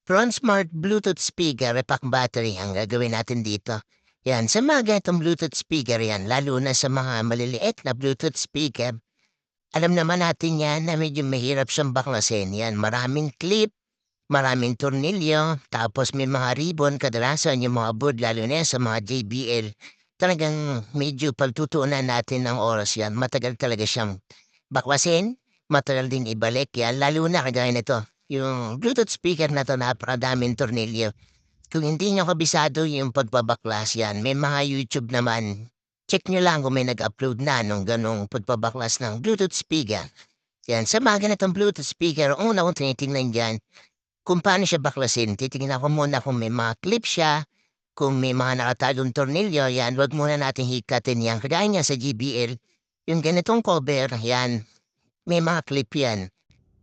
Front Smart Bluetooth speaker, repack battery ang gagawin natin dito. Yan, sa mga ganitong Bluetooth speaker yan, lalo na sa mga maliliit na Bluetooth speaker, alam naman natin yan na medyo mahirap siyang baklasin. Yan, maraming clip, maraming tornilyo, tapos may mga ribbon, kadalasan yung mga board, lalo na yan sa mga JBL. Talagang medyo pagtutuunan natin ng oras yan. Matagal talaga siyang baklasin, matagal din ibalik yan, lalo na kagaya nito. Yung Bluetooth speaker na 'to napakadaming tornilyo. Kung hindi niyo kabisado yung pagbabaklas yan, may mga YouTube naman. Check niyo lang kung may nag-upload na nung gano'ng pagbabaklas ng Bluetooth speaker. Yan, sa mga ganitong Bluetooth speaker, ang una kong tinitingnan diyan kung paano siya baklasin. Titingnan ko muna kung may mga clip siya, kung may mga nakatagong tornilyo, yan, wag muna nating hikatin yan. Kagaya niyan sa JBL, yung ganitong cover, yan, may mga clip yan.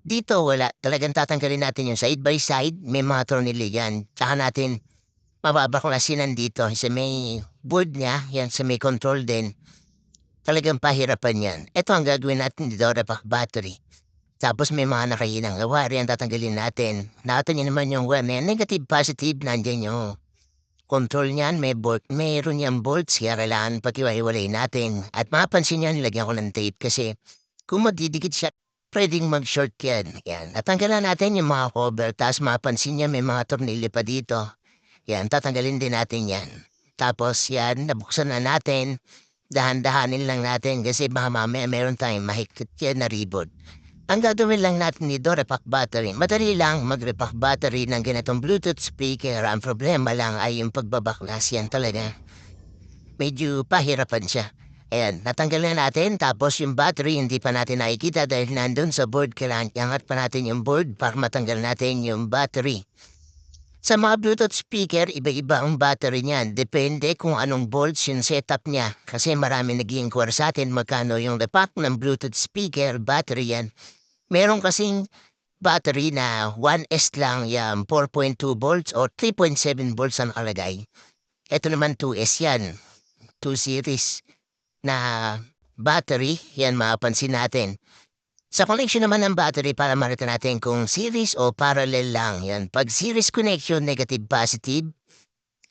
Dito wala, talagang tatanggalin natin yung side by side, may mga tornilyo yan. Tsaka natin mababaklasin dito sa may board niya, yan sa may control din. Talagang pahirapan yan. Ito ang gagawin natin dito, repack battery. Tapos may mga nakahinang wire yan tatanggalin natin. Nakita niyo naman yung wire na yan, negative, positive, nandiyan yung control niyan, may bolt, mayroon yung bolts, kaya kailangan paghiwa-hiwalay natin. At mapansin niyo, nilagyan ko ng tape kasi kung magdidikit siya, puwedeng mag-short yan. Yan, natanggalan natin yung mga cover, ta's mapansin niya may mga tornilyo pa dito. Yan, tatanggalin din natin yan. Tapos yan, nabuksan na natin. Dahan-dahanin lang natin kasi baka mamaya meron tayong mahigpit yan na ribbon. Ang gagawin lang natin dito, repack battery. Madali lang mag-repack battery ng ganitong Bluetooth speaker. Ang problema lang ay yung pagbabaklas yan talaga. Medyo pahirapan siya. Ayan, natanggal na natin tapos yung battery hindi pa natin nakikita dahil nandun sa board. Kailangan iangat pa natin yung board para matanggal natin yung battery. Sa mga Bluetooth speaker, iba-iba ang battery niyan. Depende kung anong volts yung setup niya. Kasi marami nag-i-inquire sa atin magkano yung repack ng Bluetooth speaker battery yan. Meron kasing battery na 1S lang yan, 4.2 volts o 3.7 volts ang nakalagay. Ito naman 2S yan, 2 series na battery, yan mapapansin natin. Sa connection naman ng battery para makita natin kung series o parallel lang. Yan. Pag series connection, negative-positive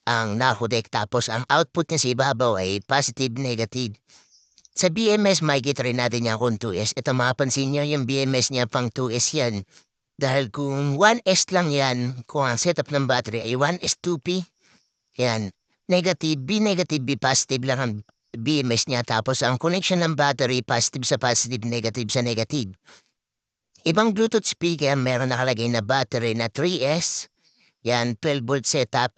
ang nakodek. Tapos ang output niya sa ibabaw ay positive-negative. Sa BMS, makikita rin natin yan kung 2S. Ito mapapansin nyo, yung BMS niya pang 2S yan. Dahil kung 1S lang yan, kung ang setup ng battery ay 1S 2P, yan. Negative, B negative, B positive lang ang BMS niya, tapos ang connection ng battery, positive sa positive, negative sa negative. Ibang Bluetooth speaker, meron nakalagay na battery na 3S, yan, 12-volt setup.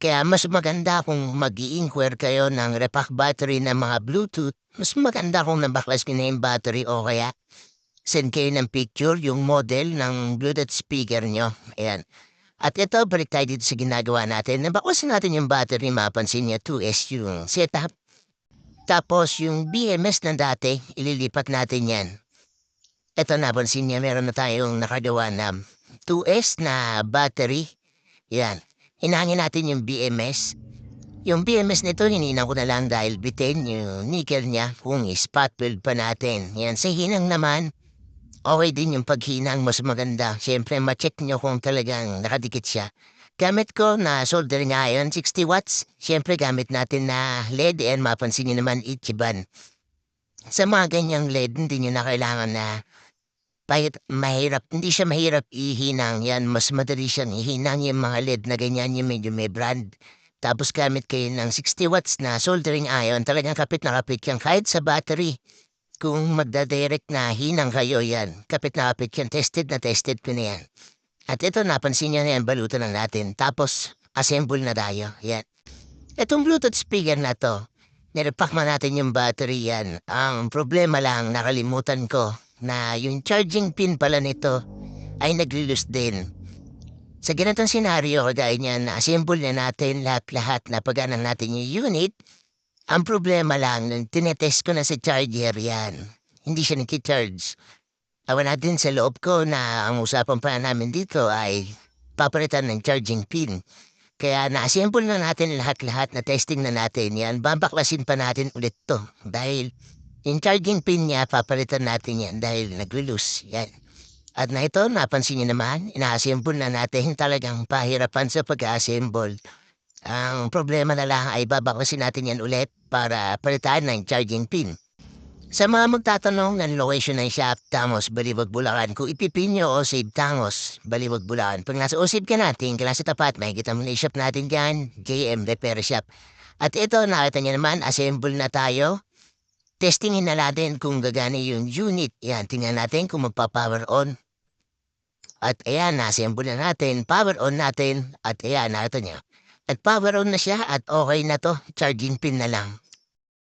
Kaya mas maganda kung mag-i-inquire kayo ng repack battery ng mga Bluetooth, mas maganda kung nabaklas nyo na yung battery o kaya send kayo ng picture, yung model ng Bluetooth speaker nyo. Ayan. At ito, balik tayo dito sa ginagawa natin. Nabaklasin natin yung battery, mapansin niya 2S yung setup. Tapos yung BMS na dati, ililipat natin yan. Ito napansin niya, meron na tayong nakagawa na 2S na battery. Yan. Hinangin natin yung BMS. Yung BMS nito, hininang ko na lang dahil bitin yung nickel niya kung spot weld pa natin. Yan. Sa hinang naman, okay din yung paghinang, mas maganda. Siyempre, ma-check nyo kung talagang nakadikit siya. Gamit ko na soldering iron, 60 watts. Siyempre, gamit natin na LED and mapansin nyo naman Ichiban. Sa mga ganyang LED, hindi nyo na kailangan na mahirap. Hindi siya mahirap ihinang. Yan, mas madali siyang ihinang yung mga LED na ganyan yung medyo may brand. Tapos gamit kayo ng 60 watts na soldering iron. Talagang kapit na kapit yan kahit sa battery. Kung magdadirect na hinang kayo yan, kapit na kapit yan, tested na tested ko na yan. At ito, napansin niya na yan, balutan lang natin. Tapos, assemble na tayo. Yan. Itong Bluetooth speaker na to, nirepack man natin yung battery yan. Ang problema lang, nakalimutan ko na yung charging pin pala nito ay nag-lose din. Sa ganitong senaryo, kagaya niyan, na-assemble na natin lahat-lahat na pagana natin yung unit. Ang problema lang, nung tinetest ko na sa charger yan, hindi siya nag-charge. Awa natin sa loob ko na ang usapan pa namin dito ay papalitan ng charging pin. Kaya na-assemble na natin lahat-lahat na testing na natin yan. Babaklasin pa natin ulit to. Dahil yung charging pin niya, papalitan natin yan dahil nag-lose. Yan. At na ito, napansin niyo naman, ina-assemble na natin talagang pahirapan sa pag-assemble. Ang problema na lang ay babaklasin natin yan ulit para palitan ng charging pin. Sa mga magtatanong ng location ng shop, Tangos, Balibag, Bulacan, kung ipipin nyo o save Tangos, Balibag, Bulacan. Pag nasa usib ka natin, ka sa tapat, makikita mo na yung shop natin dyan, JM Repair Shop. At ito, nakita niyo naman, assemble na tayo. Testingin na natin kung gagana yung unit. Yan, tingnan natin kung magpa-power on. At ayan, na-assemble na natin, power on natin, at ayan, nakita niyo. At power on na siya at okay na to, charging pin na lang.